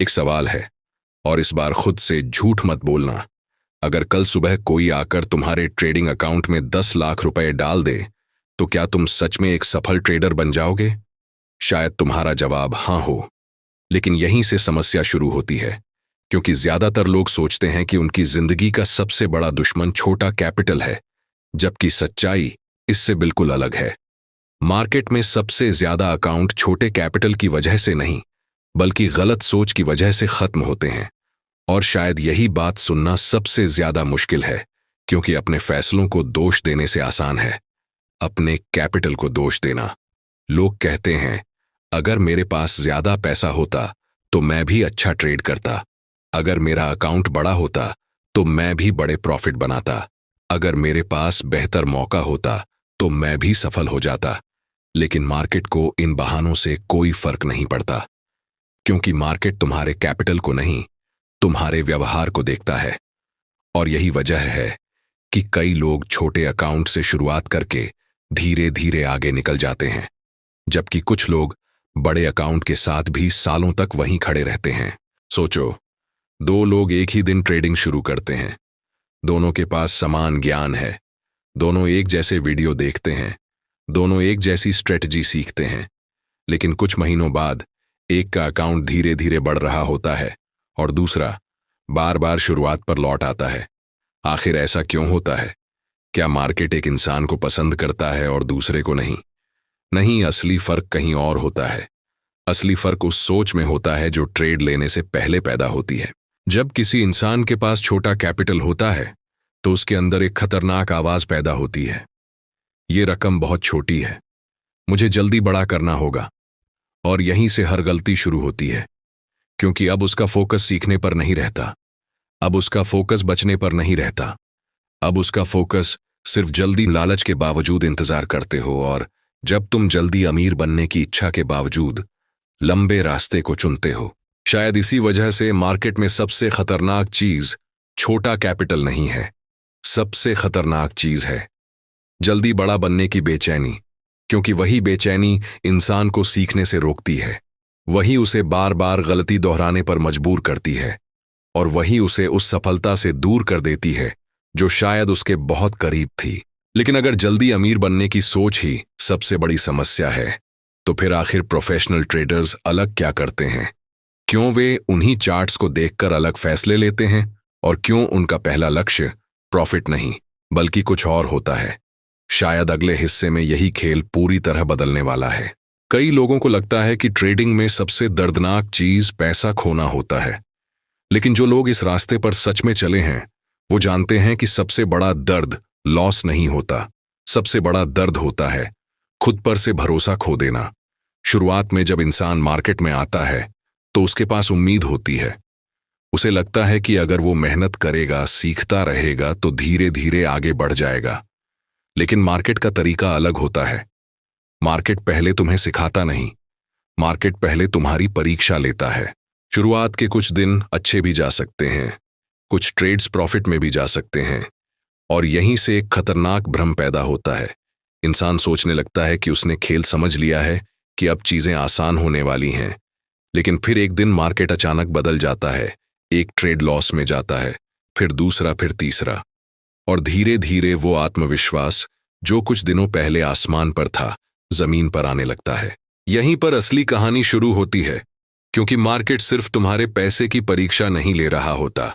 एक सवाल है, और इस बार खुद से झूठ मत बोलना। अगर कल सुबह कोई आकर तुम्हारे ट्रेडिंग अकाउंट में 10 लाख रुपए डाल दे, तो क्या तुम सच में एक सफल ट्रेडर बन जाओगे? शायद तुम्हारा जवाब हाँ हो, लेकिन यहीं से समस्या शुरू होती है, क्योंकि ज्यादातर लोग सोचते हैं कि उनकी जिंदगी का सबसे बड़ा दुश्मन छोटा कैपिटल है, जबकि सच्चाई इससे बिल्कुल अलग है। मार्केट में सबसे ज्यादा अकाउंट छोटे कैपिटल की वजह से नहीं, बल्कि गलत सोच की वजह से खत्म होते हैं। और शायद यही बात सुनना सबसे ज्यादा मुश्किल है, क्योंकि अपने फैसलों को दोष देने से आसान है अपने कैपिटल को दोष देना। लोग कहते हैं, अगर मेरे पास ज्यादा पैसा होता तो मैं भी अच्छा ट्रेड करता, अगर मेरा अकाउंट बड़ा होता तो मैं भी बड़े प्रॉफिट बनाता, अगर मेरे पास बेहतर मौका होता तो मैं भी सफल हो जाता। लेकिन मार्केट को इन बहानों से कोई फर्क नहीं पड़ता, क्योंकि मार्केट तुम्हारे कैपिटल को नहीं, तुम्हारे व्यवहार को देखता है। और यही वजह है कि कई लोग छोटे अकाउंट से शुरुआत करके धीरे धीरे आगे निकल जाते हैं, जबकि कुछ लोग बड़े अकाउंट के साथ भी सालों तक वहीं खड़े रहते हैं। सोचो, दो लोग एक ही दिन ट्रेडिंग शुरू करते हैं, दोनों के पास समान ज्ञान है, दोनों एक जैसे वीडियो देखते हैं, दोनों एक जैसी स्ट्रेटजी सीखते हैं, लेकिन कुछ महीनों बाद एक का अकाउंट धीरे धीरे बढ़ रहा होता है और दूसरा बार बार शुरुआत पर लौट आता है। आखिर ऐसा क्यों होता है? क्या मार्केट एक इंसान को पसंद करता है और दूसरे को नहीं? नहीं, असली फर्क कहीं और होता है। असली फर्क उस सोच में होता है जो ट्रेड लेने से पहले पैदा होती है। जब किसी इंसान के पास छोटा कैपिटल होता है तो उसके अंदर एक खतरनाक आवाज पैदा होती है, ये रकम बहुत छोटी है, मुझे जल्दी बड़ा करना होगा। और यहीं से हर गलती शुरू होती है, क्योंकि अब उसका फोकस सीखने पर नहीं रहता, अब उसका फोकस बचने पर नहीं रहता, अब उसका फोकस सिर्फ जल्दी लालच के बावजूद इंतजार करते हो। और जब तुम जल्दी अमीर बनने की इच्छा के बावजूद लंबे रास्ते को चुनते हो, शायद इसी वजह से मार्केट में सबसे खतरनाक चीज छोटा कैपिटल नहीं है, सबसे खतरनाक चीज है जल्दी बड़ा बनने की बेचैनी। क्योंकि वही बेचैनी इंसान को सीखने से रोकती है, वही उसे बार बार गलती दोहराने पर मजबूर करती है, और वही उसे उस सफलता से दूर कर देती है जो शायद उसके बहुत करीब थी। लेकिन अगर जल्दी अमीर बनने की सोच ही सबसे बड़ी समस्या है, तो फिर आखिर प्रोफेशनल ट्रेडर्स अलग क्या करते हैं? क्यों वे उन्हीं चार्ट्स को देखकर अलग फैसले लेते हैं? और क्यों उनका पहला लक्ष्य प्रॉफिट नहीं बल्कि कुछ और होता है? शायद अगले हिस्से में यही खेल पूरी तरह बदलने वाला है। कई लोगों को लगता है कि ट्रेडिंग में सबसे दर्दनाक चीज पैसा खोना होता है, लेकिन जो लोग इस रास्ते पर सच में चले हैं वो जानते हैं कि सबसे बड़ा दर्द लॉस नहीं होता, सबसे बड़ा दर्द होता है खुद पर से भरोसा खो देना। शुरुआत में जब इंसान मार्केट में आता है तो उसके पास उम्मीद होती है, उसे लगता है कि अगर वो मेहनत करेगा, सीखता रहेगा तो धीरे धीरे आगे बढ़ जाएगा। लेकिन मार्केट का तरीका अलग होता है। मार्केट पहले तुम्हें सिखाता नहीं, मार्केट पहले तुम्हारी परीक्षा लेता है। शुरुआत के कुछ दिन अच्छे भी जा सकते हैं, कुछ ट्रेड्स प्रॉफिट में भी जा सकते हैं, और यहीं से एक खतरनाक भ्रम पैदा होता है। इंसान सोचने लगता है कि उसने खेल समझ लिया है, कि अब चीजें आसान होने वाली हैं। लेकिन फिर एक दिन मार्केट अचानक बदल जाता है, एक ट्रेड लॉस में जाता है, फिर दूसरा, फिर तीसरा, और धीरे धीरे वो आत्मविश्वास जो कुछ दिनों पहले आसमान पर था जमीन पर आने लगता है। यहीं पर असली कहानी शुरू होती है, क्योंकि मार्केट सिर्फ तुम्हारे पैसे की परीक्षा नहीं ले रहा होता,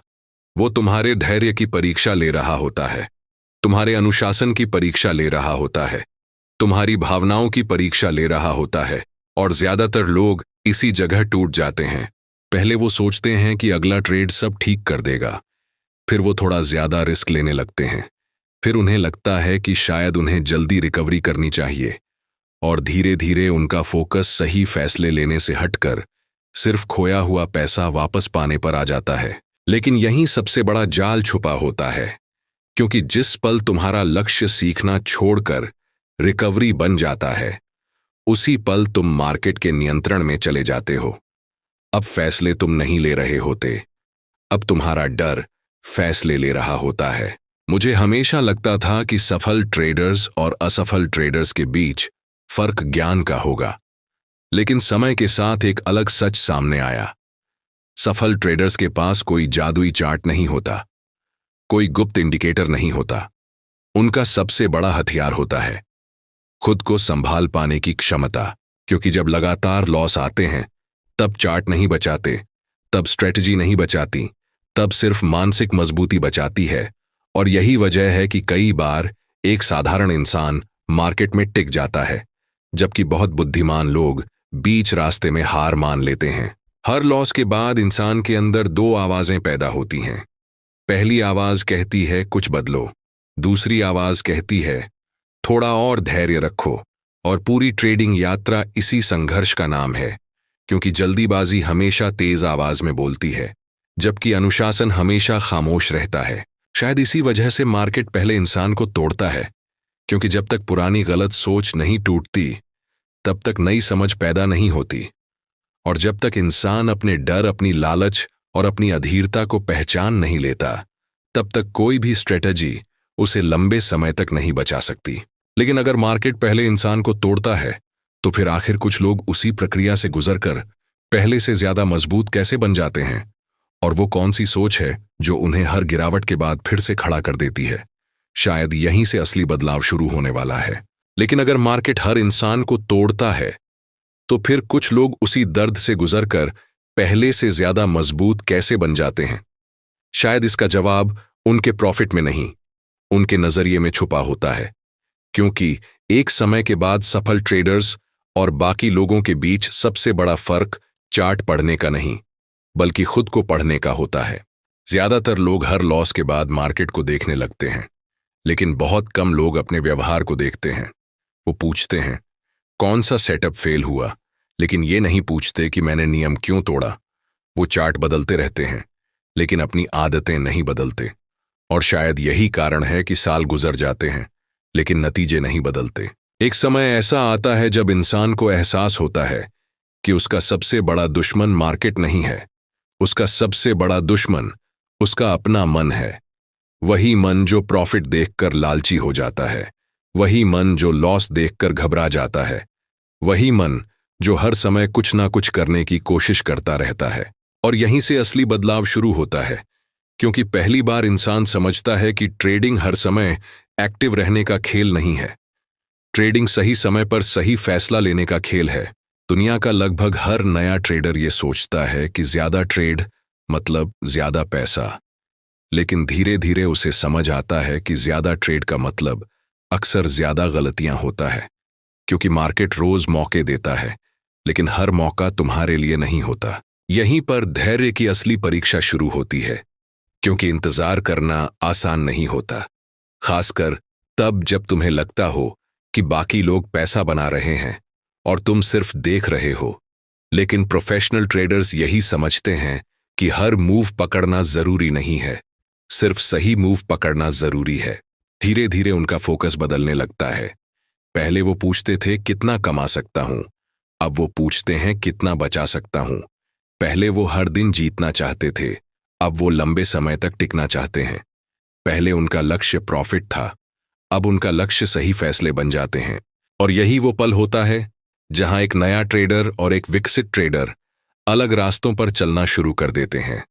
वो तुम्हारे धैर्य की परीक्षा ले रहा होता है, तुम्हारे अनुशासन की परीक्षा ले रहा होता है, तुम्हारी भावनाओं की परीक्षा ले रहा होता है। और ज्यादातर लोग इसी जगह टूट जाते हैं। पहले वो सोचते हैं कि अगला ट्रेड सब ठीक कर देगा, फिर वो थोड़ा ज्यादा रिस्क लेने लगते हैं, फिर उन्हें लगता है कि शायद उन्हें जल्दी रिकवरी करनी चाहिए, और धीरे धीरे उनका फोकस सही फैसले लेने से हटकर सिर्फ खोया हुआ पैसा वापस पाने पर आ जाता है। लेकिन यहीं सबसे बड़ा जाल छुपा होता है, क्योंकि जिस पल तुम्हारा लक्ष्य सीखना छोड़कर रिकवरी बन जाता है, उसी पल तुम मार्केट के नियंत्रण में चले जाते हो। अब फैसले तुम नहीं ले रहे होते, अब तुम्हारा डर फैसले ले रहा होता है। मुझे हमेशा लगता था कि सफल ट्रेडर्स और असफल ट्रेडर्स के बीच फर्क ज्ञान का होगा, लेकिन समय के साथ एक अलग सच सामने आया। सफल ट्रेडर्स के पास कोई जादुई चार्ट नहीं होता, कोई गुप्त इंडिकेटर नहीं होता। उनका सबसे बड़ा हथियार होता है खुद को संभाल पाने की क्षमता। क्योंकि जब लगातार लॉस आते हैं तब चार्ट नहीं बचाते, तब स्ट्रेटजी नहीं बचाती, तब सिर्फ मानसिक मजबूती बचाती है। और यही वजह है कि कई बार एक साधारण इंसान मार्केट में टिक जाता है, जबकि बहुत बुद्धिमान लोग बीच रास्ते में हार मान लेते हैं। हर लॉस के बाद इंसान के अंदर दो आवाजें पैदा होती हैं। पहली आवाज कहती है कुछ बदलो, दूसरी आवाज कहती है थोड़ा और धैर्य रखो। और पूरी ट्रेडिंग यात्रा इसी संघर्ष का नाम है, क्योंकि जल्दीबाजी हमेशा तेज आवाज में बोलती है, जबकि अनुशासन हमेशा खामोश रहता है। शायद इसी वजह से मार्केट पहले इंसान को तोड़ता है, क्योंकि जब तक पुरानी गलत सोच नहीं टूटती तब तक नई समझ पैदा नहीं होती। और जब तक इंसान अपने डर, अपनी लालच और अपनी अधीरता को पहचान नहीं लेता, तब तक कोई भी स्ट्रेटजी उसे लंबे समय तक नहीं बचा सकती। लेकिन अगर मार्केट पहले इंसान को तोड़ता है, तो फिर आखिर कुछ लोग उसी प्रक्रिया से गुजरकर पहले से ज्यादा मजबूत कैसे बन जाते हैं? और वो कौन सी सोच है जो उन्हें हर गिरावट के बाद फिर से खड़ा कर देती है? शायद यहीं से असली बदलाव शुरू होने वाला है। लेकिन अगर मार्केट हर इंसान को तोड़ता है, तो फिर कुछ लोग उसी दर्द से गुजरकर पहले से ज्यादा मजबूत कैसे बन जाते हैं? शायद इसका जवाब उनके प्रॉफिट में नहीं, उनके नजरिए में छुपा होता है। क्योंकि एक समय के बाद सफल ट्रेडर्स और बाकी लोगों के बीच सबसे बड़ा फर्क चार्ट पढ़ने का नहीं, बल्कि खुद को पढ़ने का होता है। ज्यादातर लोग हर लॉस के बाद मार्केट को देखने लगते हैं, लेकिन बहुत कम लोग अपने व्यवहार को देखते हैं। वो पूछते हैं कौन सा सेटअप फेल हुआ, लेकिन ये नहीं पूछते कि मैंने नियम क्यों तोड़ा। वो चार्ट बदलते रहते हैं, लेकिन अपनी आदतें नहीं बदलते। और शायद यही कारण है कि साल गुजर जाते हैं, लेकिन नतीजे नहीं बदलते। एक समय ऐसा आता है जब इंसान को एहसास होता है कि उसका सबसे बड़ा दुश्मन मार्केट नहीं है, उसका सबसे बड़ा दुश्मन उसका अपना मन है। वही मन जो प्रॉफिट देखकर लालची हो जाता है, वही मन जो लॉस देखकर घबरा जाता है, वही मन जो हर समय कुछ ना कुछ करने की कोशिश करता रहता है। और यहीं से असली बदलाव शुरू होता है, क्योंकि पहली बार इंसान समझता है कि ट्रेडिंग हर समय एक्टिव रहने का खेल नहीं है। ट्रेडिंग सही समय पर सही फैसला लेने का खेल है। दुनिया का लगभग हर नया ट्रेडर यह सोचता है कि ज्यादा ट्रेड मतलब ज्यादा पैसा, लेकिन धीरे धीरे उसे समझ आता है कि ज्यादा ट्रेड का मतलब अक्सर ज्यादा गलतियां होता है। क्योंकि मार्केट रोज मौके देता है, लेकिन हर मौका तुम्हारे लिए नहीं होता। यहीं पर धैर्य की असली परीक्षा शुरू होती है, क्योंकि इंतजार करना आसान नहीं होता, खासकर तब जब तुम्हें लगता हो कि बाकी लोग पैसा बना रहे हैं और तुम सिर्फ देख रहे हो। लेकिन प्रोफेशनल ट्रेडर्स यही समझते हैं कि हर मूव पकड़ना जरूरी नहीं है, सिर्फ सही मूव पकड़ना जरूरी है। धीरे धीरे उनका फोकस बदलने लगता है। पहले वो पूछते थे कितना कमा सकता हूं, अब वो पूछते हैं कितना बचा सकता हूं। पहले वो हर दिन जीतना चाहते थे, अब वो लंबे समय तक टिकना चाहते हैं। पहले उनका लक्ष्य प्रॉफिट था, अब उनका लक्ष्य सही फैसले बन जाते हैं। और यही वो पल होता है जहां एक नया ट्रेडर और एक विकसित ट्रेडर अलग रास्तों पर चलना शुरू कर देते हैं।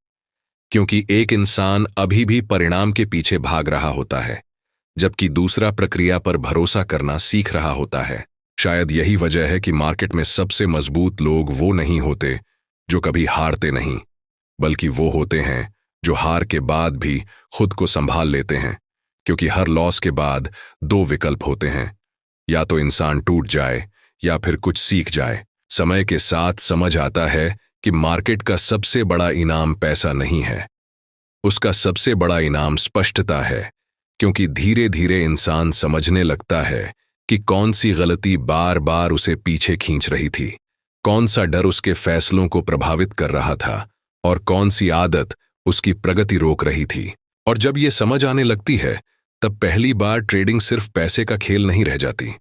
क्योंकि एक इंसान अभी भी परिणाम के पीछे भाग रहा होता है, जबकि दूसरा प्रक्रिया पर भरोसा करना सीख रहा होता है। शायद यही वजह है कि मार्केट में सबसे मजबूत लोग वो नहीं होते जो कभी हारते नहीं, बल्कि वो होते हैं जो हार के बाद भी खुद को संभाल लेते हैं। क्योंकि हर लॉस के बाद दो विकल्प होते हैं, या तो इंसान टूट जाए या फिर कुछ सीख जाए। समय के साथ समझ आता है कि मार्केट का सबसे बड़ा इनाम पैसा नहीं है, उसका सबसे बड़ा इनाम स्पष्टता है। क्योंकि धीरे धीरे इंसान समझने लगता है कि कौन सी गलती बार बार उसे पीछे खींच रही थी, कौन सा डर उसके फैसलों को प्रभावित कर रहा था, और कौन सी आदत उसकी प्रगति रोक रही थी। और जब ये समझ आने लगती है, तब पहली बार ट्रेडिंग सिर्फ पैसे का खेल नहीं रह जाती,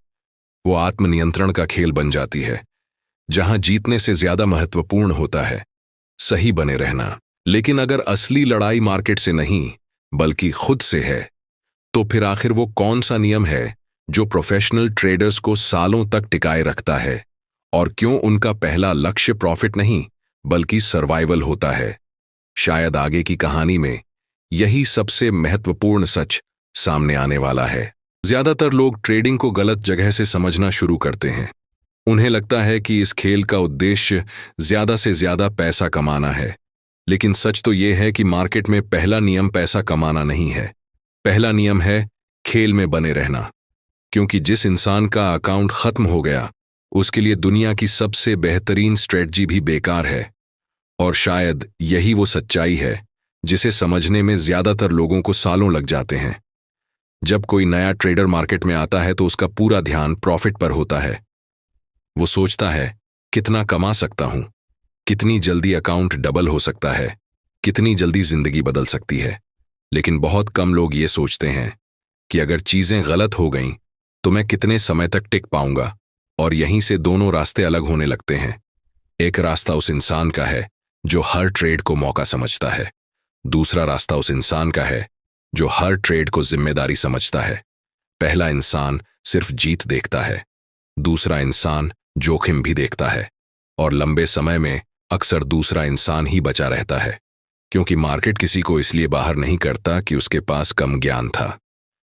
वो आत्मनियंत्रण का खेल बन जाती है, जहां जीतने से ज्यादा महत्वपूर्ण होता है सही बने रहना। लेकिन अगर असली लड़ाई मार्केट से नहीं बल्कि खुद से है, तो फिर आखिर वो कौन सा नियम है जो प्रोफेशनल ट्रेडर्स को सालों तक टिकाए रखता है? और क्यों उनका पहला लक्ष्य प्रॉफिट नहीं बल्कि सर्वाइवल होता है। शायद आगे की कहानी में यही सबसे महत्वपूर्ण सच सामने आने वाला है। ज्यादातर लोग ट्रेडिंग को गलत जगह से समझना शुरू करते हैं। उन्हें लगता है कि इस खेल का उद्देश्य ज्यादा से ज्यादा पैसा कमाना है, लेकिन सच तो यह है कि मार्केट में पहला नियम पैसा कमाना नहीं है। पहला नियम है खेल में बने रहना। क्योंकि जिस इंसान का अकाउंट खत्म हो गया, उसके लिए दुनिया की सबसे बेहतरीन स्ट्रेटजी भी बेकार है। और शायद यही वो सच्चाई है जिसे समझने में ज्यादातर लोगों को सालों लग जाते हैं। जब कोई नया ट्रेडर मार्केट में आता है तो उसका पूरा ध्यान प्रॉफिट पर होता है। वो सोचता है कितना कमा सकता हूं, कितनी जल्दी अकाउंट डबल हो सकता है, कितनी जल्दी जिंदगी बदल सकती है। लेकिन बहुत कम लोग ये सोचते हैं कि अगर चीजें गलत हो गईं तो मैं कितने समय तक टिक पाऊंगा। और यहीं से दोनों रास्ते अलग होने लगते हैं। एक रास्ता उस इंसान का है जो हर ट्रेड को मौका समझता है। दूसरा रास्ता उस इंसान का है जो हर ट्रेड को जिम्मेदारी समझता है। पहला इंसान सिर्फ जीत देखता है, दूसरा इंसान जोखिम भी देखता है। और लंबे समय में अक्सर दूसरा इंसान ही बचा रहता है, क्योंकि मार्केट किसी को इसलिए बाहर नहीं करता कि उसके पास कम ज्ञान था।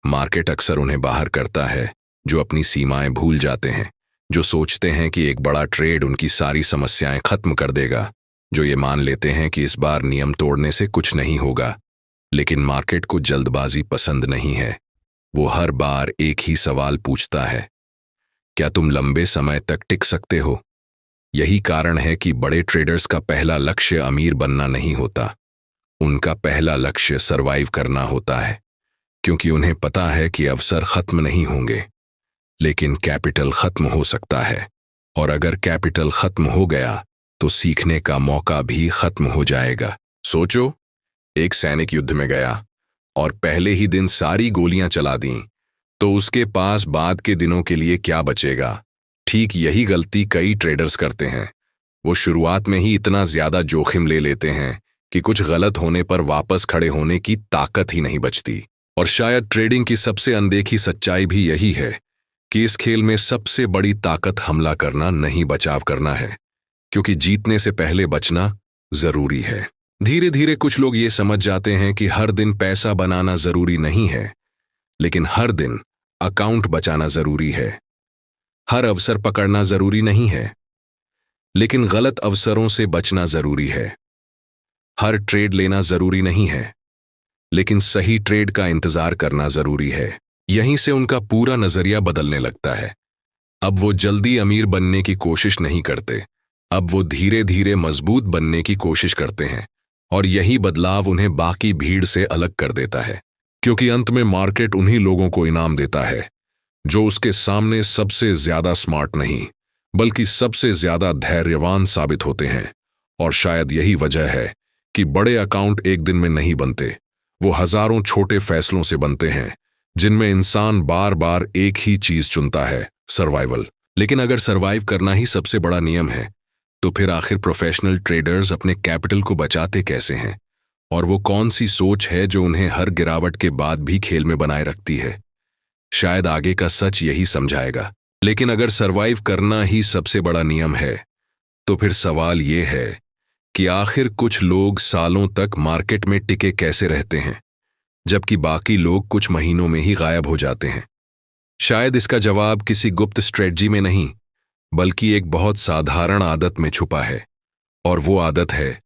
मार्केट अक्सर उन्हें बाहर करता है जो अपनी सीमाएं भूल जाते हैं, जो सोचते हैं कि एक बड़ा ट्रेड उनकी सारी समस्याएं खत्म कर देगा, जो ये मान लेते हैं कि इस बार नियम तोड़ने से कुछ नहीं होगा। लेकिन मार्केट को जल्दबाजी पसंद नहीं है। वो हर बार एक ही सवाल पूछता है, क्या तुम लंबे समय तक टिक सकते हो? यही कारण है कि बड़े ट्रेडर्स का पहला लक्ष्य अमीर बनना नहीं होता। उनका पहला लक्ष्य सरवाइव करना होता है, क्योंकि उन्हें पता है कि अवसर खत्म नहीं होंगे, लेकिन कैपिटल खत्म हो सकता है। और अगर कैपिटल खत्म हो गया तो सीखने का मौका भी खत्म हो जाएगा। सोचो, एक सैनिक युद्ध में गया और पहले ही दिन सारी गोलियां चला दी, तो उसके पास बाद के दिनों के लिए क्या बचेगा? ठीक यही गलती कई ट्रेडर्स करते हैं। वो शुरुआत में ही इतना ज्यादा जोखिम ले लेते हैं कि कुछ गलत होने पर वापस खड़े होने की ताकत ही नहीं बचती। और शायद ट्रेडिंग की सबसे अनदेखी सच्चाई भी यही है कि इस खेल में सबसे बड़ी ताकत हमला करना नहीं, बचाव करना है, क्योंकि जीतने से पहले बचना जरूरी है। धीरे धीरे कुछ लोग ये समझ जाते हैं कि हर दिन पैसा बनाना जरूरी नहीं है, लेकिन हर दिन अकाउंट बचाना जरूरी है। हर अवसर पकड़ना जरूरी नहीं है, लेकिन गलत अवसरों से बचना जरूरी है। हर ट्रेड लेना जरूरी नहीं है, लेकिन सही ट्रेड का इंतजार करना जरूरी है। यहीं से उनका पूरा नजरिया बदलने लगता है। अब वो जल्दी अमीर बनने की कोशिश नहीं करते, अब वो धीरे धीरे मजबूत बनने की कोशिश करते हैं। और यही बदलाव उन्हें बाकी भीड़ से अलग कर देता है, क्योंकि अंत में मार्केट उन्हीं लोगों को इनाम देता है जो उसके सामने सबसे ज्यादा स्मार्ट नहीं, बल्कि सबसे ज्यादा धैर्यवान साबित होते हैं। और शायद यही वजह है कि बड़े अकाउंट एक दिन में नहीं बनते, वो हजारों छोटे फैसलों से बनते हैं, जिनमें इंसान बार बार एक ही चीज चुनता है, सर्वाइवल। लेकिन अगर सर्वाइव करना ही सबसे बड़ा नियम है, तो फिर आखिर प्रोफेशनल ट्रेडर्स अपने कैपिटल को बचाते कैसे हैं? और वो कौन सी सोच है जो उन्हें हर गिरावट के बाद भी खेल में बनाए रखती है? शायद आगे का सच यही समझाएगा। लेकिन अगर सर्वाइव करना ही सबसे बड़ा नियम है, तो फिर सवाल ये है कि आखिर कुछ लोग सालों तक मार्केट में टिके कैसे रहते हैं, जबकि बाकी लोग कुछ महीनों में ही गायब हो जाते हैं? शायद इसका जवाब किसी गुप्त स्ट्रेटजी में नहीं, बल्कि एक बहुत साधारण आदत में छुपा है। और वो आदत है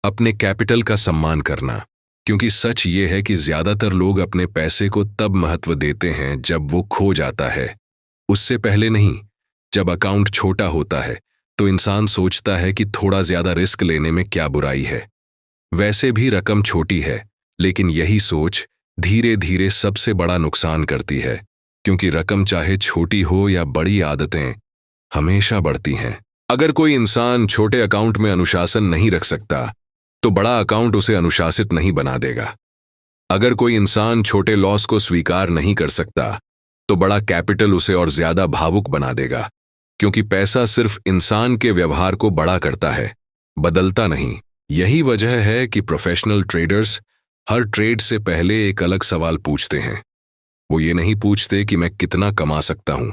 अपने कैपिटल का सम्मान करना। क्योंकि सच ये है कि ज्यादातर लोग अपने पैसे को तब महत्व देते हैं जब वो खो जाता है, उससे पहले नहीं। जब अकाउंट छोटा होता है तो इंसान सोचता है कि थोड़ा ज्यादा रिस्क लेने में क्या बुराई है, वैसे भी रकम छोटी है। लेकिन यही सोच धीरे धीरे सबसे बड़ा नुकसान करती है, क्योंकि रकम चाहे छोटी हो या बड़ी, आदतें हमेशा बढ़ती हैं। अगर कोई इंसान छोटे अकाउंट में अनुशासन नहीं रख सकता, तो बड़ा अकाउंट उसे अनुशासित नहीं बना देगा। अगर कोई इंसान छोटे लॉस को स्वीकार नहीं कर सकता, तो बड़ा कैपिटल उसे और ज्यादा भावुक बना देगा। क्योंकि पैसा सिर्फ इंसान के व्यवहार को बड़ा करता है, बदलता नहीं। यही वजह है कि प्रोफेशनल ट्रेडर्स हर ट्रेड से पहले एक अलग सवाल पूछते हैं। वो ये नहीं पूछते कि मैं कितना कमा सकता हूं,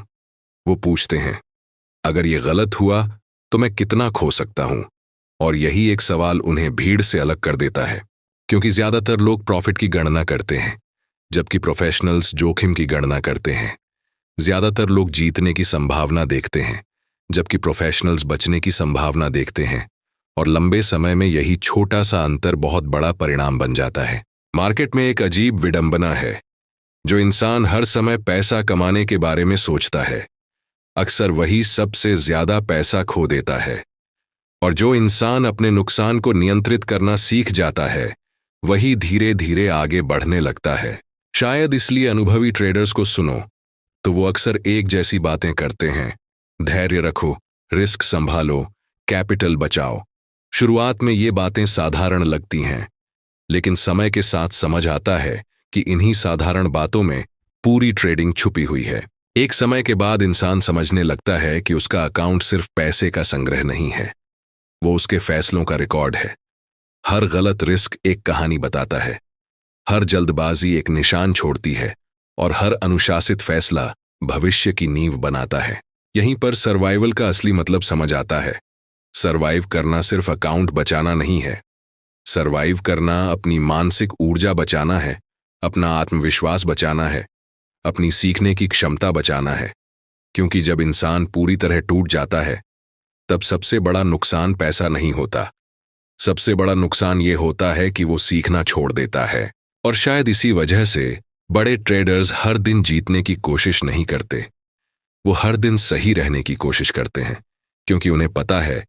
वो पूछते हैं अगर ये गलत हुआ तो मैं कितना खो सकता हूं। और यही एक सवाल उन्हें भीड़ से अलग कर देता है, क्योंकि ज्यादातर लोग प्रॉफिट की गणना करते हैं, जबकि प्रोफेशनल्स जोखिम की गणना करते हैं। ज्यादातर लोग जीतने की संभावना देखते हैं, जबकि प्रोफेशनल्स बचने की संभावना देखते हैं, और लंबे समय में यही छोटा सा अंतर बहुत बड़ा परिणाम बन जाता है। मार्केट में एक अजीब विडंबना है। जो इंसान हर समय पैसा कमाने के बारे में सोचता है, अक्सर वही सबसे ज्यादा पैसा खो देता है, और जो इंसान अपने नुकसान को नियंत्रित करना सीख जाता है, वही धीरे धीरे आगे बढ़ने लगता है। शायद इसलिए अनुभवी ट्रेडर्स को सुनो तो वो अक्सर एक जैसी बातें करते हैं। धैर्य रखो, रिस्क संभालो, कैपिटल बचाओ। शुरुआत में ये बातें साधारण लगती हैं, लेकिन समय के साथ समझ आता है कि इन्हीं साधारण बातों में पूरी ट्रेडिंग छुपी हुई है। एक समय के बाद इंसान समझने लगता है कि उसका अकाउंट सिर्फ पैसे का संग्रह नहीं है, वो उसके फैसलों का रिकॉर्ड है। हर गलत रिस्क एक कहानी बताता है, हर जल्दबाजी एक निशान छोड़ती है, और हर अनुशासित फैसला भविष्य की नींव बनाता है। यहीं पर सर्वाइवल का असली मतलब समझ आता है। सर्वाइव करना सिर्फ अकाउंट बचाना नहीं है। सर्वाइव करना अपनी मानसिक ऊर्जा बचाना है, अपना आत्मविश्वास बचाना है, अपनी सीखने की क्षमता बचाना है। क्योंकि जब इंसान पूरी तरह टूट जाता है, तब सबसे बड़ा नुकसान पैसा नहीं होता। सबसे बड़ा नुकसान ये होता है कि वो सीखना छोड़ देता है। और शायद इसी वजह से बड़े ट्रेडर्स हर दिन जीतने की कोशिश नहीं करते, वो हर दिन सही रहने की कोशिश करते हैं, क्योंकि उन्हें पता है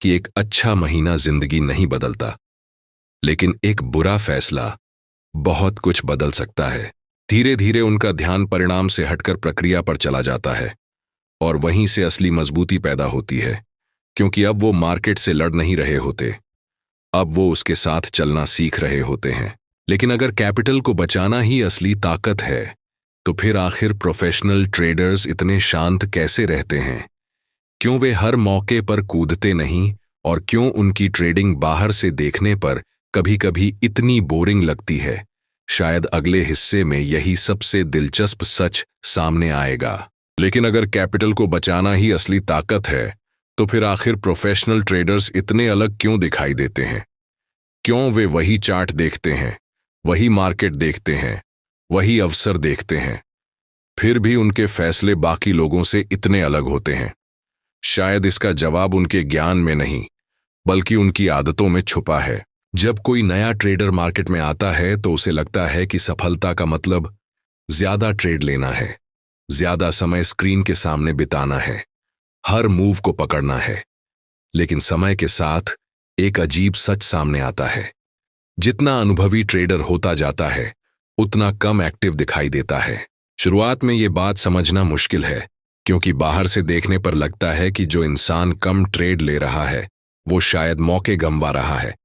कि एक अच्छा महीना जिंदगी नहीं बदलता, लेकिन एक बुरा फैसला बहुत कुछ बदल सकता है। धीरे धीरे उनका ध्यान परिणाम से हटकर प्रक्रिया पर चला जाता है, और वहीं से असली मजबूती पैदा होती है, क्योंकि अब वो मार्केट से लड़ नहीं रहे होते, अब वो उसके साथ चलना सीख रहे होते हैं। लेकिन अगर कैपिटल को बचाना ही असली ताकत है, तो फिर आखिर प्रोफेशनल ट्रेडर्स इतने शांत कैसे रहते हैं? क्यों वे हर मौके पर कूदते नहीं, और क्यों उनकी ट्रेडिंग बाहर से देखने पर कभी कभी इतनी बोरिंग लगती है? शायद अगले हिस्से में यही सबसे दिलचस्प सच सामने आएगा। लेकिन अगर कैपिटल को बचाना ही असली ताकत है, तो फिर आखिर प्रोफेशनल ट्रेडर्स इतने अलग क्यों दिखाई देते हैं? क्यों वे वही चार्ट देखते हैं, वही मार्केट देखते हैं, वही अवसर देखते हैं, फिर भी उनके फैसले बाकी लोगों से इतने अलग होते हैं? शायद इसका जवाब उनके ज्ञान में नहीं, बल्कि उनकी आदतों में छुपा है। जब कोई नया ट्रेडर मार्केट में आता है तो उसे लगता है कि सफलता का मतलब ज्यादा ट्रेड लेना है, ज्यादा समय स्क्रीन के सामने बिताना है, हर मूव को पकड़ना है। लेकिन समय के साथ एक अजीब सच सामने आता है। जितना अनुभवी ट्रेडर होता जाता है, उतना कम एक्टिव दिखाई देता है। शुरुआत में ये बात समझना मुश्किल है, क्योंकि बाहर से देखने पर लगता है कि जो इंसान कम ट्रेड ले रहा है, वो शायद मौके गंवा रहा है।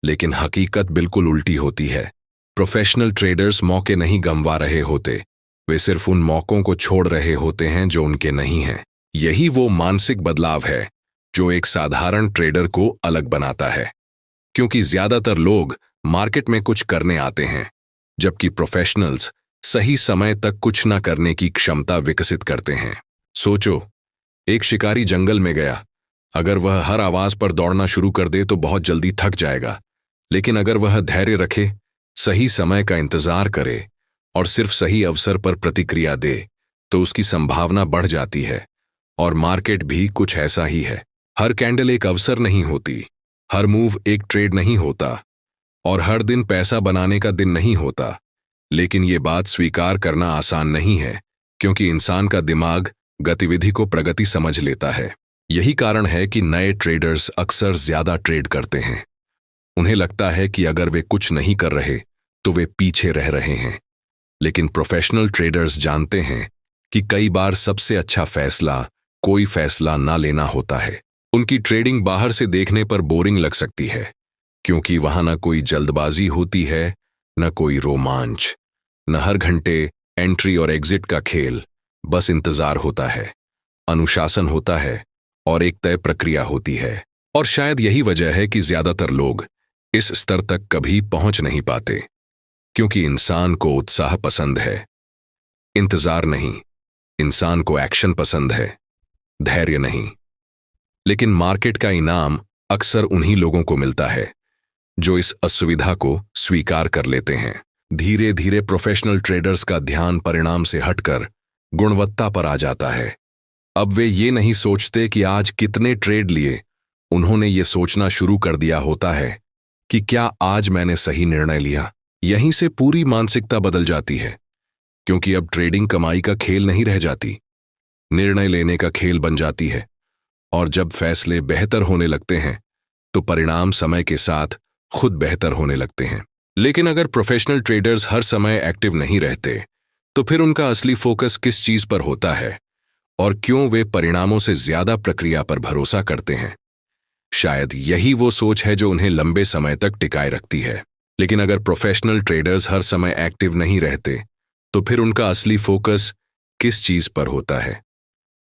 लेकिन हकीकत बिल्कुल उल्टी होती है। प्रोफेशनल ट्रेडर्स मौके नहीं गंवा रहे होते, वे सिर्फ उन मौकों को छोड़ रहे होते हैं जो उनके नहीं हैं। यही वो मानसिक बदलाव है जो एक साधारण ट्रेडर को अलग बनाता है, क्योंकि ज्यादातर लोग मार्केट में कुछ करने आते हैं, जबकि प्रोफेशनल्स सही समय तक कुछ न करने की क्षमता विकसित करते हैं। सोचो, एक शिकारी जंगल में गया। अगर वह हर आवाज पर दौड़ना शुरू कर दे तो बहुत जल्दी थक जाएगा, लेकिन अगर वह धैर्य रखे, सही समय का इंतजार करे और सिर्फ सही अवसर पर प्रतिक्रिया दे, तो उसकी संभावना बढ़ जाती है। और मार्केट भी कुछ ऐसा ही है। हर कैंडल एक अवसर नहीं होती, हर मूव एक ट्रेड नहीं होता, और हर दिन पैसा बनाने का दिन नहीं होता। लेकिन ये बात स्वीकार करना आसान नहीं है, क्योंकि इंसान का दिमाग गतिविधि को प्रगति समझ लेता है। यही कारण है कि नए ट्रेडर्स अक्सर ज्यादा ट्रेड करते हैं। उन्हें लगता है कि अगर वे कुछ नहीं कर रहे तो वे पीछे रह रहे हैं। लेकिन प्रोफेशनल ट्रेडर्स जानते हैं कि कई बार सबसे अच्छा फैसला कोई फैसला ना लेना होता है। उनकी ट्रेडिंग बाहर से देखने पर बोरिंग लग सकती है, क्योंकि वहां न कोई जल्दबाजी होती है, न कोई रोमांच, न हर घंटे एंट्री और एग्जिट का खेल। बस इंतजार होता है, अनुशासन होता है, और एक तय प्रक्रिया होती है। और शायद यही वजह है कि ज्यादातर लोग इस स्तर तक कभी पहुंच नहीं पाते, क्योंकि इंसान को उत्साह पसंद है, इंतजार नहीं। इंसान को एक्शन पसंद है, धैर्य नहीं। लेकिन मार्केट का इनाम अक्सर उन्हीं लोगों को मिलता है जो इस असुविधा को स्वीकार कर लेते हैं। धीरे धीरे प्रोफेशनल ट्रेडर्स का ध्यान परिणाम से हटकर गुणवत्ता पर आ जाता है। अब वे ये नहीं सोचते कि आज कितने ट्रेड लिए, उन्होंने ये सोचना शुरू कर दिया होता है कि क्या आज मैंने सही निर्णय लिया। यहीं से पूरी मानसिकता बदल जाती है, क्योंकि अब ट्रेडिंग कमाई का खेल नहीं रह जाती, निर्णय लेने का खेल बन जाती है। और जब फैसले बेहतर होने लगते हैं तो परिणाम समय के साथ खुद बेहतर होने लगते हैं। लेकिन अगर प्रोफेशनल ट्रेडर्स हर समय एक्टिव नहीं रहते तो फिर उनका असली फोकस किस चीज पर होता है और क्यों वे परिणामों से ज्यादा प्रक्रिया पर भरोसा करते हैं? शायद यही वो सोच है जो उन्हें लंबे समय तक टिकाए रखती है। लेकिन अगर प्रोफेशनल ट्रेडर्स हर समय एक्टिव नहीं रहते तो फिर उनका असली फोकस किस चीज पर होता है?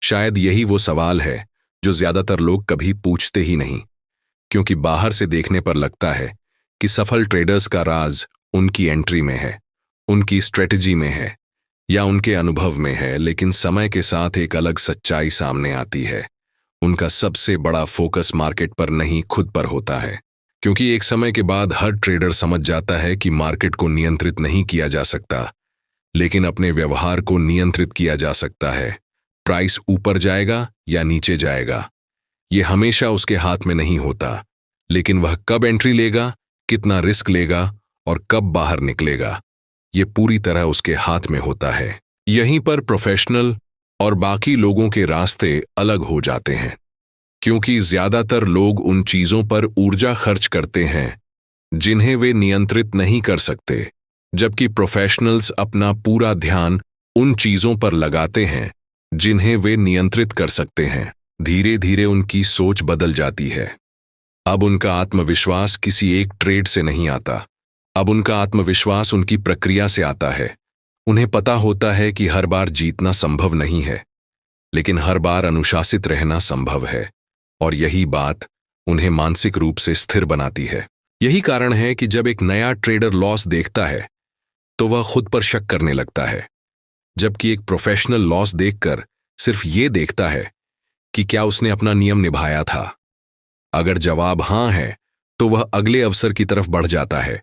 शायद यही वो सवाल है जो ज्यादातर लोग कभी पूछते ही नहीं, क्योंकि बाहर से देखने पर लगता है कि सफल ट्रेडर्स का राज उनकी एंट्री में है, उनकी स्ट्रेटजी में है या उनके अनुभव में है। लेकिन समय के साथ एक अलग सच्चाई सामने आती है। उनका सबसे बड़ा फोकस मार्केट पर नहीं, खुद पर होता है। क्योंकि एक समय के बाद हर ट्रेडर समझ जाता है कि मार्केट को नियंत्रित नहीं किया जा सकता, लेकिन अपने व्यवहार को नियंत्रित किया जा सकता है। प्राइस ऊपर जाएगा या नीचे जाएगा, ये हमेशा उसके हाथ में नहीं होता, लेकिन वह कब एंट्री लेगा, कितना रिस्क लेगा और कब बाहर निकलेगा, ये पूरी तरह उसके हाथ में होता है। यहीं पर प्रोफेशनल और बाकी लोगों के रास्ते अलग हो जाते हैं, क्योंकि ज्यादातर लोग उन चीजों पर ऊर्जा खर्च करते हैं जिन्हें वे नियंत्रित नहीं कर सकते, जबकि प्रोफेशनल्स अपना पूरा ध्यान उन चीजों पर लगाते हैं जिन्हें वे नियंत्रित कर सकते हैं। धीरे धीरे उनकी सोच बदल जाती है। अब उनका आत्मविश्वास किसी एक ट्रेड से नहीं आता, अब उनका आत्मविश्वास उनकी प्रक्रिया से आता है। उन्हें पता होता है कि हर बार जीतना संभव नहीं है, लेकिन हर बार अनुशासित रहना संभव है, और यही बात उन्हें मानसिक रूप से स्थिर बनाती है। यही कारण है कि जब एक नया ट्रेडर लॉस देखता है तो वह खुद पर शक करने लगता है, जबकि एक प्रोफेशनल लॉस देखकर सिर्फ ये देखता है कि क्या उसने अपना नियम निभाया था। अगर जवाब हां है तो वह अगले अवसर की तरफ बढ़ जाता है,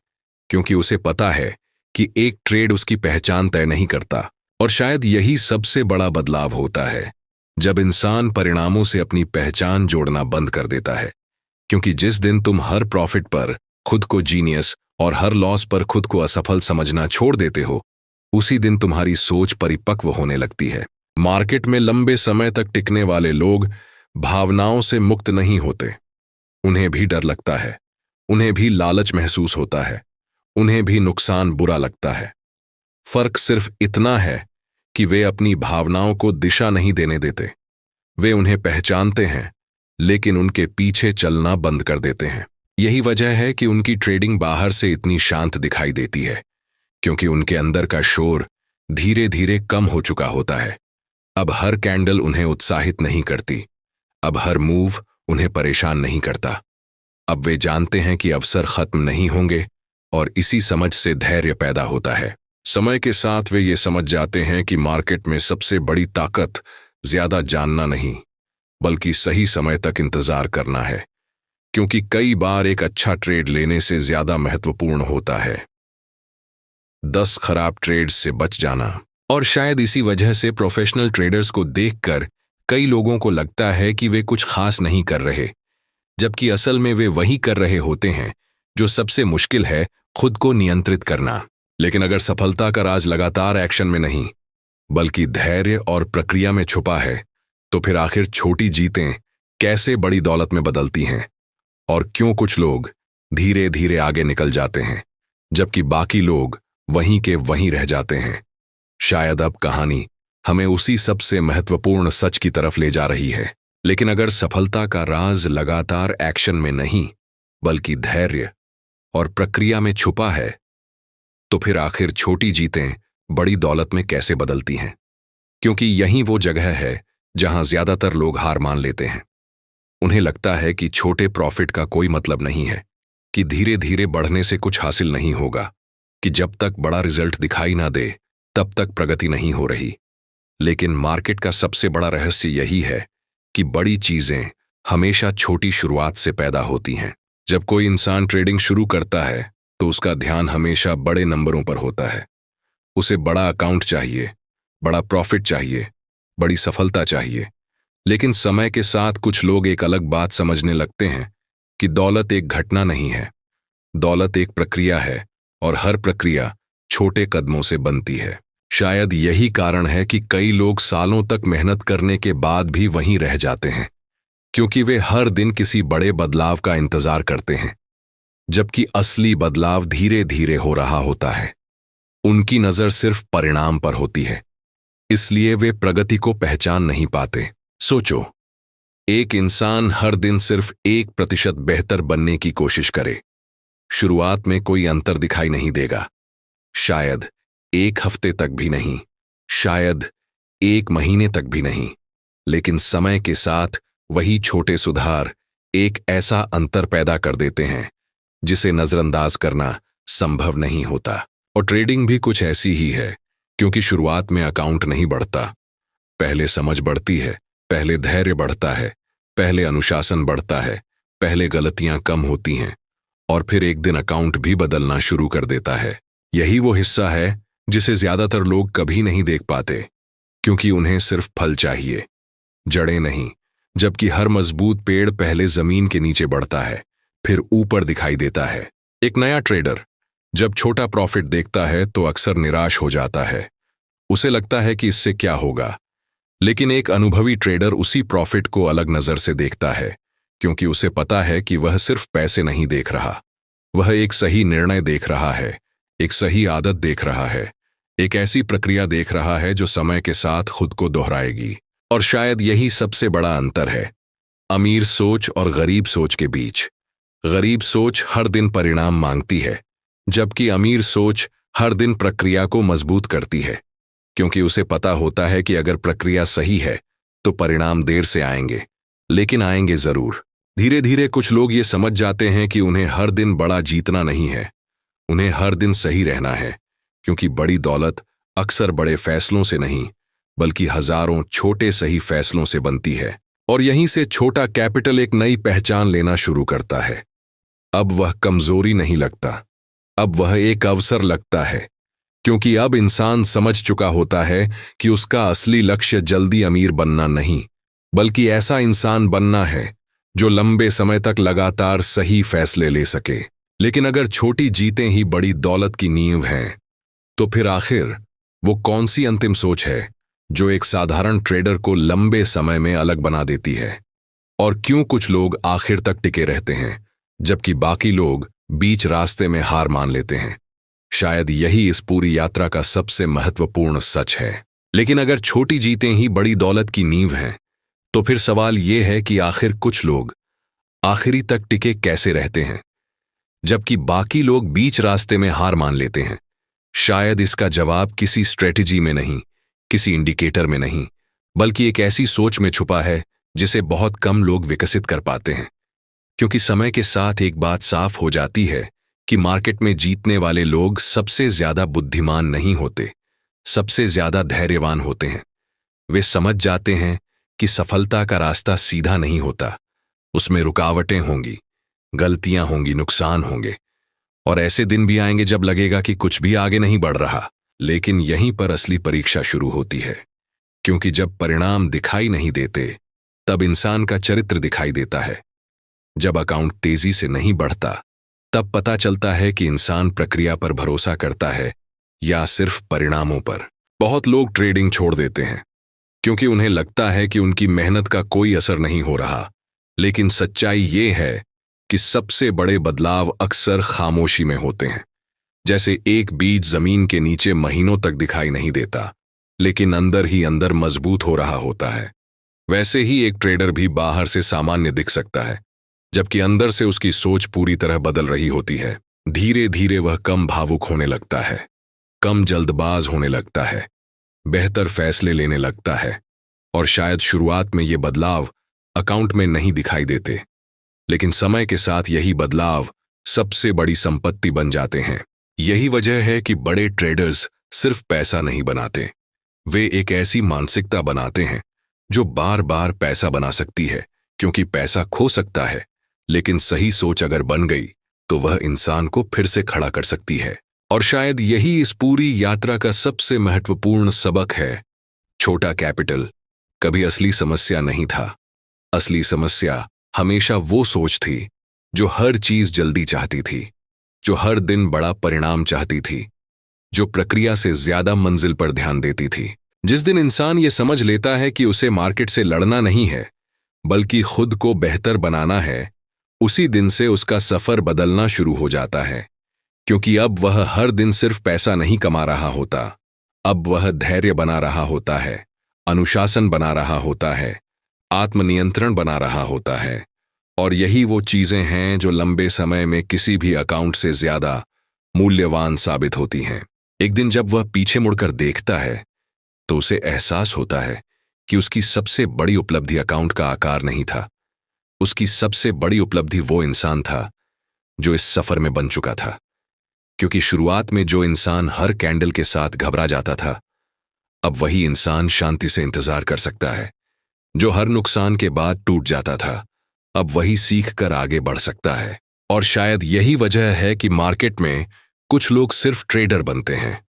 क्योंकि उसे पता है कि एक ट्रेड उसकी पहचान तय नहीं करता। और शायद यही सबसे बड़ा बदलाव होता है, जब इंसान परिणामों से अपनी पहचान जोड़ना बंद कर देता है। क्योंकि जिस दिन तुम हर प्रॉफिट पर खुद को जीनियस और हर लॉस पर खुद को असफल समझना छोड़ देते हो, उसी दिन तुम्हारी सोच परिपक्व होने लगती है। मार्केट में लंबे समय तक टिकने वाले लोग भावनाओं से मुक्त नहीं होते। उन्हें भी डर लगता है, उन्हें भी लालच महसूस होता है, उन्हें भी नुकसान बुरा लगता है। फर्क सिर्फ इतना है कि वे अपनी भावनाओं को दिशा नहीं देने देते। वे उन्हें पहचानते हैं, लेकिन उनके पीछे चलना बंद कर देते हैं। यही वजह है कि उनकी ट्रेडिंग बाहर से इतनी शांत दिखाई देती है, क्योंकि उनके अंदर का शोर धीरे धीरे कम हो चुका होता है। अब हर कैंडल उन्हें उत्साहित नहीं करती, अब हर मूव उन्हें परेशान नहीं करता। अब वे जानते हैं कि अवसर खत्म नहीं होंगे, और इसी समझ से धैर्य पैदा होता है। समय के साथ वे ये समझ जाते हैं कि मार्केट में सबसे बड़ी ताकत ज्यादा जानना नहीं, बल्कि सही समय तक इंतजार करना है, क्योंकि कई बार एक अच्छा ट्रेड लेने से ज्यादा महत्वपूर्ण होता है 10 खराब ट्रेड्स से बच जाना। और शायद इसी वजह से प्रोफेशनल ट्रेडर्स को देखकर कई लोगों को लगता है कि वे कुछ खास नहीं कर रहे, जबकि असल में वे वही कर रहे होते हैं जो सबसे मुश्किल है, खुद को नियंत्रित करना। लेकिन अगर सफलता का राज लगातार एक्शन में नहीं, बल्कि धैर्य और प्रक्रिया में छुपा है, तो फिर आखिर छोटी जीतें कैसे बड़ी दौलत में बदलती हैं, और क्यों कुछ लोग धीरे धीरे आगे निकल जाते हैं जबकि बाकी लोग वहीं के वहीं रह जाते हैं। शायद अब कहानी हमें उसी सबसे महत्वपूर्ण सच की तरफ ले जा रही है। लेकिन अगर सफलता का राज लगातार एक्शन में नहीं, बल्कि धैर्य और प्रक्रिया में छुपा है, तो फिर आखिर छोटी जीतें बड़ी दौलत में कैसे बदलती हैं? क्योंकि यही वो जगह है जहां ज्यादातर लोग हार मान लेते हैं। उन्हें लगता है कि छोटे प्रॉफिट का कोई मतलब नहीं है, कि धीरे धीरे बढ़ने से कुछ हासिल नहीं होगा, कि जब तक बड़ा रिजल्ट दिखाई ना दे तब तक प्रगति नहीं हो रही। लेकिन मार्केट का सबसे बड़ा रहस्य यही है कि बड़ी चीजें हमेशा छोटी शुरुआत से पैदा होती हैं। जब कोई इंसान ट्रेडिंग शुरू करता है तो उसका ध्यान हमेशा बड़े नंबरों पर होता है। उसे बड़ा अकाउंट चाहिए, बड़ा प्रॉफिट चाहिए, बड़ी सफलता चाहिए। लेकिन समय के साथ कुछ लोग एक अलग बात समझने लगते हैं कि दौलत एक घटना नहीं है, दौलत एक प्रक्रिया है और हर प्रक्रिया छोटे कदमों से बनती है। शायद यही कारण है कि कई लोग सालों तक मेहनत करने के बाद भी वहीं रह जाते हैं, क्योंकि वे हर दिन किसी बड़े बदलाव का इंतजार करते हैं, जबकि असली बदलाव धीरे धीरे हो रहा होता है। उनकी नजर सिर्फ परिणाम पर होती है, इसलिए वे प्रगति को पहचान नहीं पाते। सोचो, एक इंसान हर दिन सिर्फ 1% बेहतर बनने की कोशिश करे। शुरुआत में कोई अंतर दिखाई नहीं देगा, शायद 1 हफ्ते तक भी नहीं, शायद 1 महीने तक भी नहीं। लेकिन समय के साथ वही छोटे सुधार एक ऐसा अंतर पैदा कर देते हैं जिसे नजरअंदाज करना संभव नहीं होता। और ट्रेडिंग भी कुछ ऐसी ही है, क्योंकि शुरुआत में अकाउंट नहीं बढ़ता, पहले समझ बढ़ती है, पहले धैर्य बढ़ता है, पहले अनुशासन बढ़ता है, पहले गलतियां कम होती हैं और फिर एक दिन अकाउंट भी बदलना शुरू कर देता है। यही वो हिस्सा है जिसे ज्यादातर लोग कभी नहीं देख पाते, क्योंकि उन्हें सिर्फ फल चाहिए, जड़ें नहीं। जबकि हर मजबूत पेड़ पहले जमीन के नीचे बढ़ता है, फिर ऊपर दिखाई देता है। एक नया ट्रेडर जब छोटा प्रॉफिट देखता है तो अक्सर निराश हो जाता है। उसे लगता है कि इससे क्या होगा। लेकिन एक अनुभवी ट्रेडर उसी प्रॉफिट को अलग नजर से देखता है, क्योंकि उसे पता है कि वह सिर्फ पैसे नहीं देख रहा, वह एक सही निर्णय देख रहा है, एक सही आदत देख रहा है, एक ऐसी प्रक्रिया देख रहा है जो समय के साथ खुद को दोहराएगी। और शायद यही सबसे बड़ा अंतर है अमीर सोच और गरीब सोच के बीच। गरीब सोच हर दिन परिणाम मांगती है, जबकि अमीर सोच हर दिन प्रक्रिया को मजबूत करती है, क्योंकि उसे पता होता है कि अगर प्रक्रिया सही है तो परिणाम देर से आएंगे, लेकिन आएंगे जरूर। धीरे धीरे कुछ लोग ये समझ जाते हैं कि उन्हें हर दिन बड़ा जीतना नहीं है, उन्हें हर दिन सही रहना है, क्योंकि बड़ी दौलत अक्सर बड़े फैसलों से नहीं बल्कि हजारों छोटे सही फैसलों से बनती है। और यहीं से छोटा कैपिटल एक नई पहचान लेना शुरू करता है। अब वह कमजोरी नहीं लगता, अब वह एक अवसर लगता है, क्योंकि अब इंसान समझ चुका होता है कि उसका असली लक्ष्य जल्दी अमीर बनना नहीं, बल्कि ऐसा इंसान बनना है जो लंबे समय तक लगातार सही फैसले ले सके। लेकिन अगर छोटी जीतें ही बड़ी दौलत की नींव हैं, तो फिर आखिर वो कौन सी अंतिम सोच है जो एक साधारण ट्रेडर को लंबे समय में अलग बना देती है? और क्यों कुछ लोग आखिर तक टिके रहते हैं जबकि बाकी लोग बीच रास्ते में हार मान लेते हैं? शायद यही इस पूरी यात्रा का सबसे महत्वपूर्ण सच है। लेकिन अगर छोटी जीतें ही बड़ी दौलत की नींव हैं, तो फिर सवाल यह है कि आखिर कुछ लोग आखिरी तक टिके कैसे रहते हैं जबकि बाकी लोग बीच रास्ते में हार मान लेते हैं? शायद इसका जवाब किसी स्ट्रेटेजी में नहीं, किसी इंडिकेटर में नहीं, बल्कि एक ऐसी सोच में छुपा है जिसे बहुत कम लोग विकसित कर पाते हैं। क्योंकि समय के साथ एक बात साफ हो जाती है कि मार्केट में जीतने वाले लोग सबसे ज्यादा बुद्धिमान नहीं होते, सबसे ज्यादा धैर्यवान होते हैं। वे समझ जाते हैं कि सफलता का रास्ता सीधा नहीं होता, उसमें रुकावटें होंगी, गलतियां होंगी, नुकसान होंगे, और ऐसे दिन भी आएंगे जब लगेगा कि कुछ भी आगे नहीं बढ़ रहा। लेकिन यहीं पर असली परीक्षा शुरू होती है, क्योंकि जब परिणाम दिखाई नहीं देते तब इंसान का चरित्र दिखाई देता है। जब अकाउंट तेजी से नहीं बढ़ता तब पता चलता है कि इंसान प्रक्रिया पर भरोसा करता है या सिर्फ परिणामों पर। बहुत लोग ट्रेडिंग छोड़ देते हैं क्योंकि उन्हें लगता है कि उनकी मेहनत का कोई असर नहीं हो रहा। लेकिन सच्चाई ये है कि सबसे बड़े बदलाव अक्सर खामोशी में होते हैं। जैसे एक बीज जमीन के नीचे महीनों तक दिखाई नहीं देता, लेकिन अंदर ही अंदर मजबूत हो रहा होता है, वैसे ही एक ट्रेडर भी बाहर से सामान्य दिख सकता है, जबकि अंदर से उसकी सोच पूरी तरह बदल रही होती है। धीरे धीरे वह कम भावुक होने लगता है, कम जल्दबाज होने लगता है, बेहतर फैसले लेने लगता है। और शायद शुरुआत में ये बदलाव अकाउंट में नहीं दिखाई देते, लेकिन समय के साथ यही बदलाव सबसे बड़ी संपत्ति बन जाते हैं। यही वजह है कि बड़े ट्रेडर्स सिर्फ पैसा नहीं बनाते, वे एक ऐसी मानसिकता बनाते हैं जो बार बार पैसा बना सकती है, क्योंकि पैसा खो सकता है, लेकिन सही सोच अगर बन गई तो वह इंसान को फिर से खड़ा कर सकती है। और शायद यही इस पूरी यात्रा का सबसे महत्वपूर्ण सबक है। छोटा कैपिटल कभी असली समस्या नहीं था। असली समस्या हमेशा वो सोच थी जो हर चीज जल्दी चाहती थी, जो हर दिन बड़ा परिणाम चाहती थी, जो प्रक्रिया से ज्यादा मंजिल पर ध्यान देती थी। जिस दिन इंसान ये समझ लेता है कि उसे मार्केट से लड़ना नहीं है, बल्कि खुद को बेहतर बनाना है, उसी दिन से उसका सफर बदलना शुरू हो जाता है। क्योंकि अब वह हर दिन सिर्फ पैसा नहीं कमा रहा होता, अब वह धैर्य बना रहा होता है, अनुशासन बना रहा होता है, आत्मनियंत्रण बना रहा होता है। और यही वो चीजें हैं जो लंबे समय में किसी भी अकाउंट से ज्यादा मूल्यवान साबित होती हैं। एक दिन जब वह पीछे मुड़कर देखता है तो उसे एहसास होता है कि उसकी सबसे बड़ी उपलब्धि अकाउंट का आकार नहीं था। उसकी सबसे बड़ी उपलब्धि वो इंसान था जो इस सफर में बन चुका था। क्योंकि शुरुआत में जो इंसान हर कैंडल के साथ घबरा जाता था, अब वही इंसान शांति से इंतजार कर सकता है। जो हर नुकसान के बाद टूट जाता था, अब वही सीख कर आगे बढ़ सकता है। और शायद यही वजह है कि मार्केट में कुछ लोग सिर्फ ट्रेडर बनते हैं,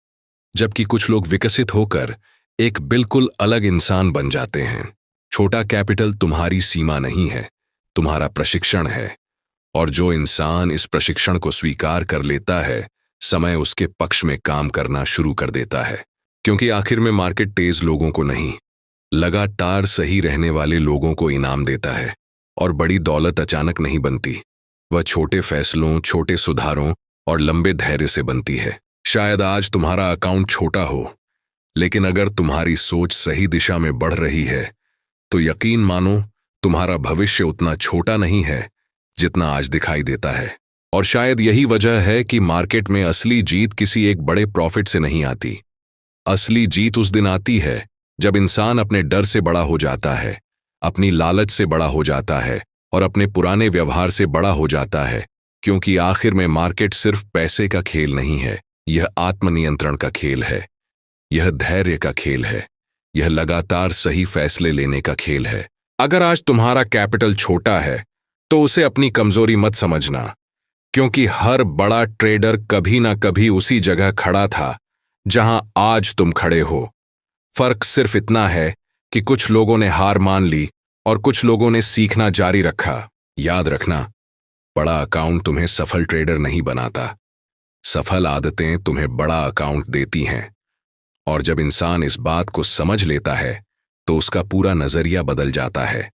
जबकि कुछ लोग विकसित होकर एक बिल्कुल अलग इंसान बन जाते हैं। छोटा कैपिटल तुम्हारी सीमा नहीं है, तुम्हारा प्रशिक्षण है। और जो इंसान इस प्रशिक्षण को स्वीकार कर लेता है, समय उसके पक्ष में काम करना शुरू कर देता है। क्योंकि आखिर में मार्केट तेज लोगों को नहीं, लगातार सही रहने वाले लोगों को इनाम देता है। और बड़ी दौलत अचानक नहीं बनती, वह छोटे फैसलों, छोटे सुधारों और लंबे धैर्य से बनती है। शायद आज तुम्हारा अकाउंट छोटा हो, लेकिन अगर तुम्हारी सोच सही दिशा में बढ़ रही है तो यकीन मानो तुम्हारा भविष्य उतना छोटा नहीं है जितना आज दिखाई देता है। और शायद यही वजह है कि मार्केट में असली जीत किसी एक बड़े प्रॉफिट से नहीं आती। असली जीत उस दिन आती है जब इंसान अपने डर से बड़ा हो जाता है, अपनी लालच से बड़ा हो जाता है और अपने पुराने व्यवहार से बड़ा हो जाता है। क्योंकि आखिर में मार्केट सिर्फ पैसे का खेल नहीं है, यह आत्मनियंत्रण का खेल है, यह धैर्य का खेल है, यह लगातार सही फैसले लेने का खेल है। अगर आज तुम्हारा कैपिटल छोटा है तो उसे अपनी कमजोरी मत समझना, क्योंकि हर बड़ा ट्रेडर कभी ना कभी उसी जगह खड़ा था जहां आज तुम खड़े हो। फर्क सिर्फ इतना है कि कुछ लोगों ने हार मान ली और कुछ लोगों ने सीखना जारी रखा। याद रखना, बड़ा अकाउंट तुम्हें सफल ट्रेडर नहीं बनाता, सफल आदतें तुम्हें बड़ा अकाउंट देती हैं। और जब इंसान इस बात को समझ लेता है तो उसका पूरा नजरिया बदल जाता है।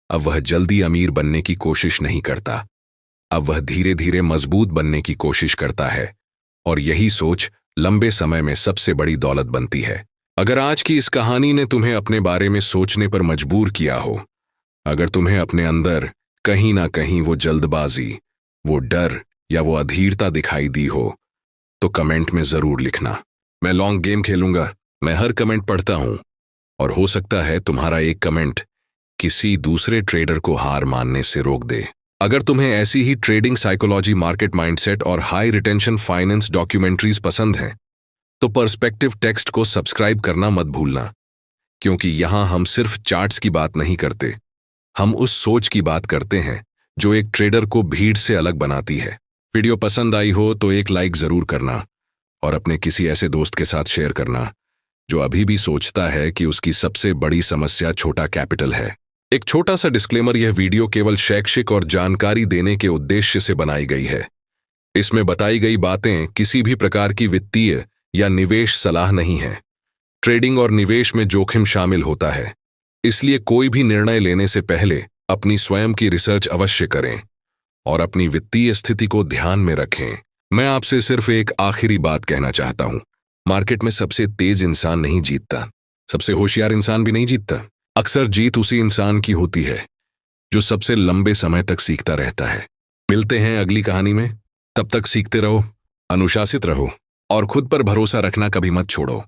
अब वह जल्दी अमीर बनने की कोशिश नहीं करता, अब वह धीरे धीरे मजबूत बनने की कोशिश करता है। और यही सोच लंबे समय में सबसे बड़ी दौलत बनती है। अगर आज की इस कहानी ने तुम्हें अपने बारे में सोचने पर मजबूर किया हो, अगर तुम्हें अपने अंदर कहीं ना कहीं वो जल्दबाजी, वो डर या वो अधीरता दिखाई दी हो, तो कमेंट में जरूर लिखना। मैं लॉन्ग गेम खेलूंगा, मैं हर कमेंट पढ़ता हूं। और हो सकता है तुम्हारा एक कमेंट किसी दूसरे ट्रेडर को हार मानने से रोक दे। अगर तुम्हें ऐसी ही ट्रेडिंग साइकोलॉजी, मार्केट माइंडसेट और हाई रिटेंशन फाइनेंस डॉक्यूमेंट्रीज पसंद हैं, तो पर्सपेक्टिव टेक्स्ट को सब्सक्राइब करना मत भूलना। क्योंकि यहां हम सिर्फ चार्ट्स की बात नहीं करते, हम उस सोच की बात करते हैं जो एक ट्रेडर को भीड़ से अलग बनाती है। वीडियो पसंद आई हो तो एक लाइक जरूर करना और अपने किसी ऐसे दोस्त के साथ शेयर करना जो अभी भी सोचता है कि उसकी सबसे बड़ी समस्या छोटा कैपिटल है। एक छोटा सा डिस्क्लेमर, यह वीडियो केवल शैक्षिक और जानकारी देने के उद्देश्य से बनाई गई है। इसमें बताई गई बातें किसी भी प्रकार की वित्तीय या निवेश सलाह नहीं है। ट्रेडिंग और निवेश में जोखिम शामिल होता है, इसलिए कोई भी निर्णय लेने से पहले अपनी स्वयं की रिसर्च अवश्य करें और अपनी वित्तीय स्थिति को ध्यान में रखें। मैं आपसे सिर्फ एक आखिरी बात कहना चाहता हूं, मार्केट में सबसे तेज इंसान नहीं जीतता, सबसे होशियार इंसान भी नहीं जीतता। अक्सर जीत उसी इंसान की होती है जो सबसे लंबे समय तक सीखता रहता है। मिलते हैं अगली कहानी में, तब तक सीखते रहो, अनुशासित रहो और खुद पर भरोसा रखना कभी मत छोड़ो।